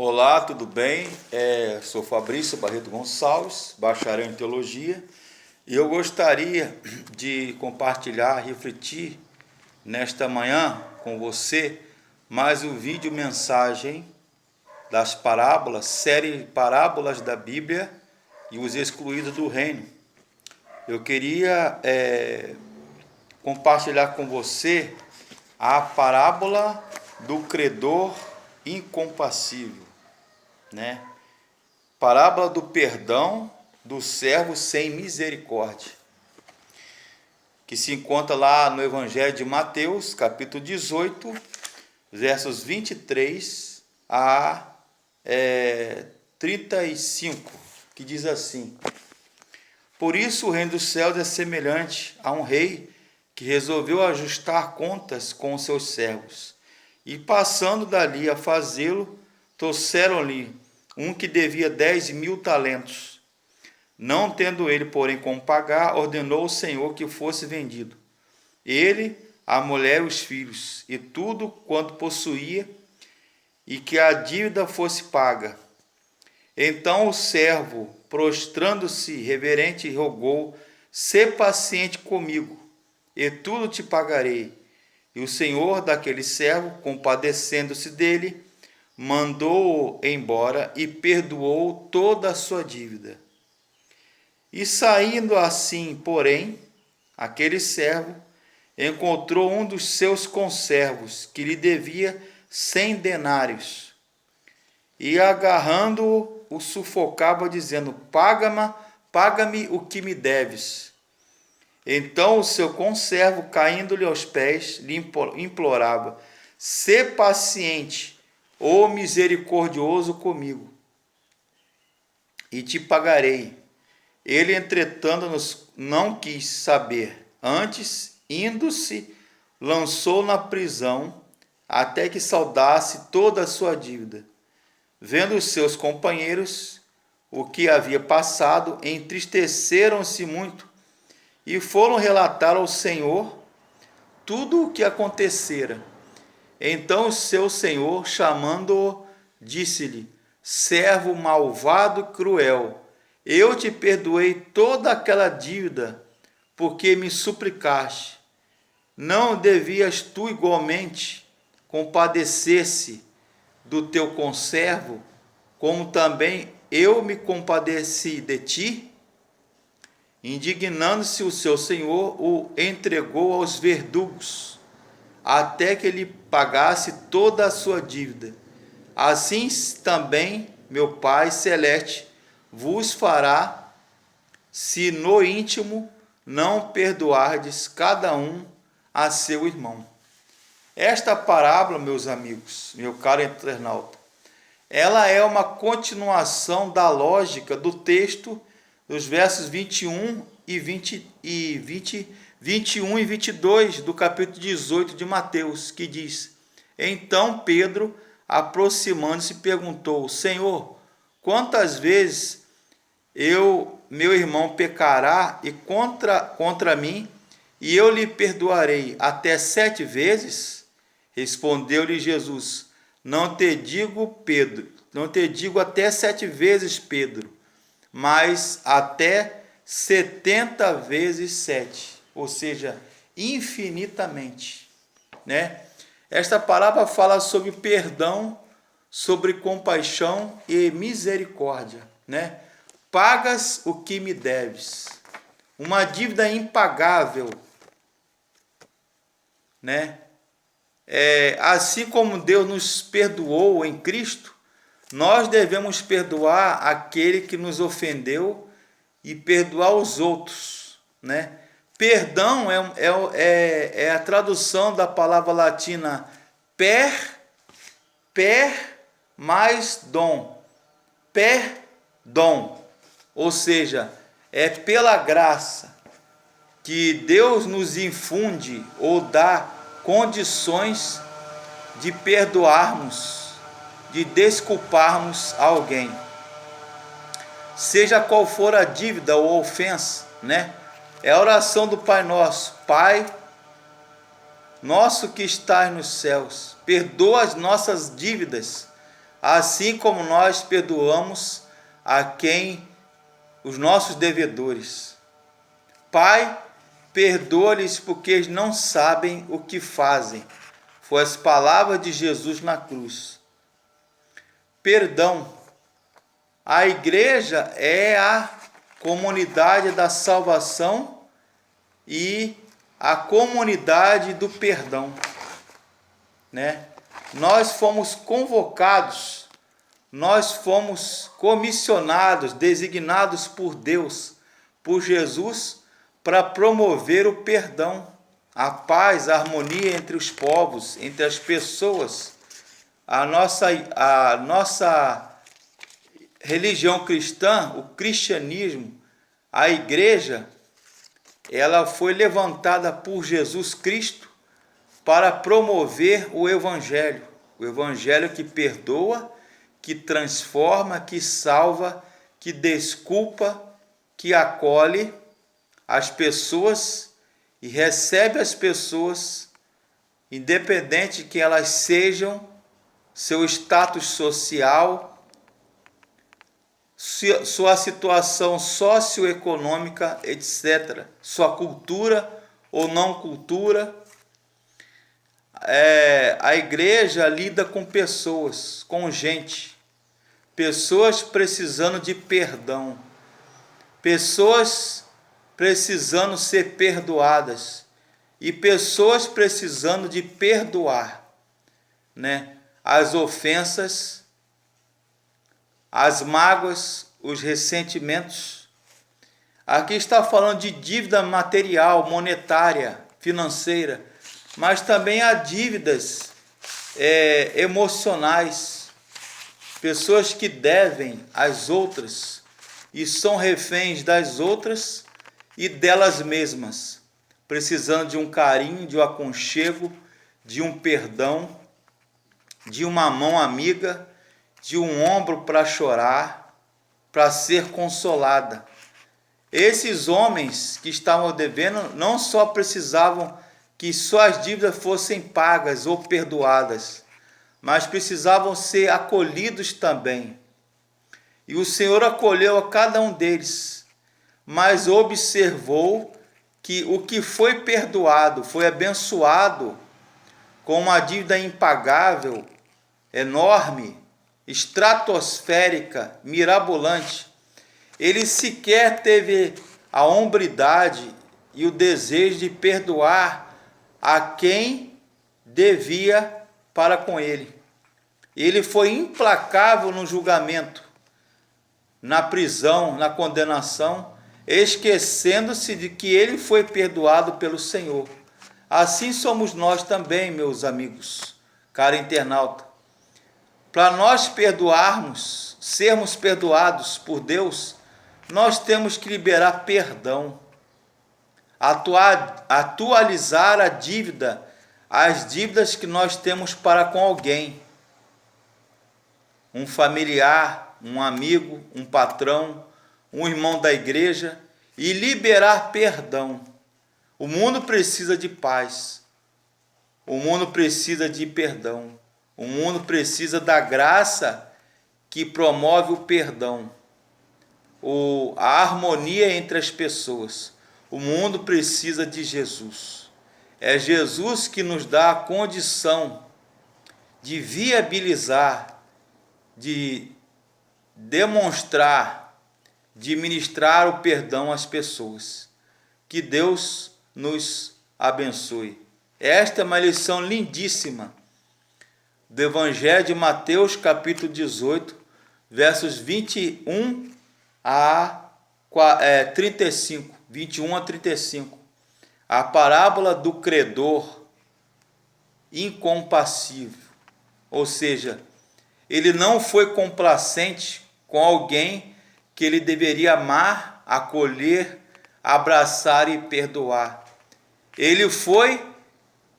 Olá, tudo bem? Sou Fabrício Barreto Gonçalves, bacharel em Teologia, e eu gostaria de compartilhar, refletir nesta manhã com você mais um vídeo mensagem das parábolas, série Parábolas da Bíblia e os Excluídos do Reino. Eu queria compartilhar com você a parábola do credor incompassível, né? Parábola do perdão do servo sem misericórdia, que se encontra lá no Evangelho de Mateus, capítulo 18, versos 23 a 35, que diz assim: Por isso o reino dos céus é semelhante a um rei que resolveu ajustar contas com os seus servos, e passando dali a fazê-lo, trouxeram-lhe um que devia 10.000 talentos. Não tendo ele, porém, como pagar, ordenou o Senhor que fosse vendido, ele, a mulher e os filhos, e tudo quanto possuía, e que a dívida fosse paga. Então o servo, prostrando-se reverente, rogou: Sê paciente comigo, e tudo te pagarei. E o senhor daquele servo, compadecendo-se dele, mandou-o embora e perdoou toda a sua dívida. E saindo assim, porém, aquele servo encontrou um dos seus conservos, que lhe devia 100 denários, e agarrando-o, o sufocava, dizendo: paga-me o que me deves. Então o seu conservo, caindo-lhe aos pés, lhe implorava: Sê paciente, ó misericordioso comigo, e te pagarei. Ele, entretanto, não quis saber. Antes, indo-se, lançou na prisão, até que saldasse toda a sua dívida. Vendo os seus companheiros o que havia passado, entristeceram-se muito, e foram relatar ao Senhor tudo o que acontecera. Então o seu senhor, chamando-o, disse-lhe: Servo malvado e cruel, eu te perdoei toda aquela dívida, porque me suplicaste. Não devias tu igualmente compadecer-se do teu conservo, como também eu me compadeci de ti? Indignando-se o seu senhor, o entregou aos verdugos, até que ele pagasse toda a sua dívida. Assim também meu Pai Celeste vos fará, se no íntimo não perdoardes cada um a seu irmão. Esta parábola, meus amigos, meu caro internauta, ela é uma continuação da lógica do texto dos versos 21 e 21 e 22 do capítulo 18 de Mateus, que diz: Então Pedro, aproximando-se, perguntou: Senhor, quantas vezes meu irmão pecará e contra mim, e eu lhe perdoarei? Até 7 vezes? Respondeu-lhe Jesus: Não te digo até 7 vezes, Pedro, mas até 70 vezes 7, ou seja, infinitamente, né? Esta parábola fala sobre perdão, sobre compaixão e misericórdia, né? Pagas o que me deves, uma dívida impagável, né? Assim como Deus nos perdoou em Cristo, nós devemos perdoar aquele que nos ofendeu e perdoar os outros, né? Perdão é a tradução da palavra latina per mais dom, perdão, ou seja, é pela graça que Deus nos infunde ou dá condições de perdoarmos, de desculparmos alguém, seja qual for a dívida ou ofensa, né? É a oração do Pai Nosso: Pai nosso que estás nos céus, perdoa as nossas dívidas, assim como nós perdoamos a quem os nossos devedores. Pai, perdoa-lhes porque eles não sabem o que fazem. Foi as palavras de Jesus na cruz. Perdão. A igreja é a comunidade da salvação e a comunidade do perdão, né? Nós fomos convocados, nós fomos comissionados, designados por Deus, por Jesus, para promover o perdão, a paz, a harmonia entre os povos, entre as pessoas. A nossa religião cristã, o cristianismo, a igreja, ela foi levantada por Jesus Cristo para promover o evangelho que perdoa, que transforma, que salva, que desculpa, que acolhe as pessoas e recebe as pessoas, independente que elas sejam, seu status social, sua situação socioeconômica, etc., sua cultura ou não cultura. A igreja lida com pessoas, com gente, pessoas precisando de perdão, pessoas precisando ser perdoadas e pessoas precisando de perdoar, né? As ofensas, as mágoas, os ressentimentos. Aqui está falando de dívida material, monetária, financeira, mas também há dívidas emocionais, pessoas que devem às outras e são reféns das outras e delas mesmas, precisando de um carinho, de um aconchego, de um perdão, de uma mão amiga, de um ombro para chorar, para ser consolada. Esses homens que estavam devendo não só precisavam que suas dívidas fossem pagas ou perdoadas, mas precisavam ser acolhidos também. E o Senhor acolheu a cada um deles, mas observou que o que foi perdoado, foi abençoado com uma dívida impagável, enorme, estratosférica, mirabolante, ele sequer teve a hombridade e o desejo de perdoar a quem devia para com ele. Ele foi implacável no julgamento, na prisão, na condenação, esquecendo-se de que ele foi perdoado pelo Senhor. Assim somos nós também, meus amigos, caro internauta. Para nós perdoarmos, sermos perdoados por Deus, nós temos que liberar perdão, atualizar a dívida, as dívidas que nós temos para com alguém, um familiar, um amigo, um patrão, um irmão da igreja, e liberar perdão. O mundo precisa de paz, o mundo precisa de perdão, o mundo precisa da graça que promove o perdão, a harmonia entre as pessoas. O mundo precisa de Jesus. É Jesus que nos dá a condição de viabilizar, de demonstrar, de ministrar o perdão às pessoas. Que Deus nos abençoe. Esta é uma lição lindíssima do Evangelho de Mateus, capítulo 18, versos 21 a 35. 21 a 35. A parábola do credor incompassível. Ou seja, ele não foi complacente com alguém que ele deveria amar, acolher, abraçar e perdoar. Ele foi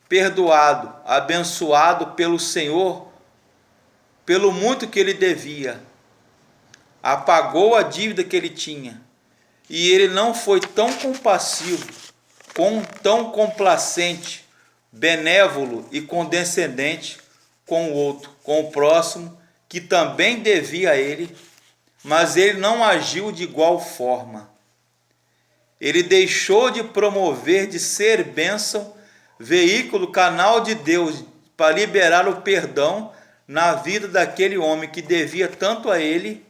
perdoado, abençoado pelo Senhor, pelo muito que ele devia. Apagou a dívida que ele tinha. E ele não foi tão compassivo, tão complacente, benévolo e condescendente com o outro, com o próximo que também devia a ele, mas ele não agiu de igual forma. Ele deixou de promover, de ser bênção, veículo, canal de Deus para liberar o perdão na vida daquele homem que devia tanto a ele.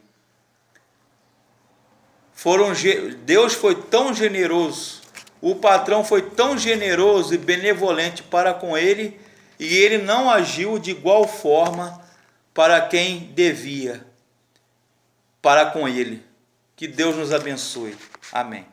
Deus foi tão generoso, o patrão foi tão generoso e benevolente para com ele, e ele não agiu de igual forma para quem devia, para com ele. Que Deus nos abençoe. Amém.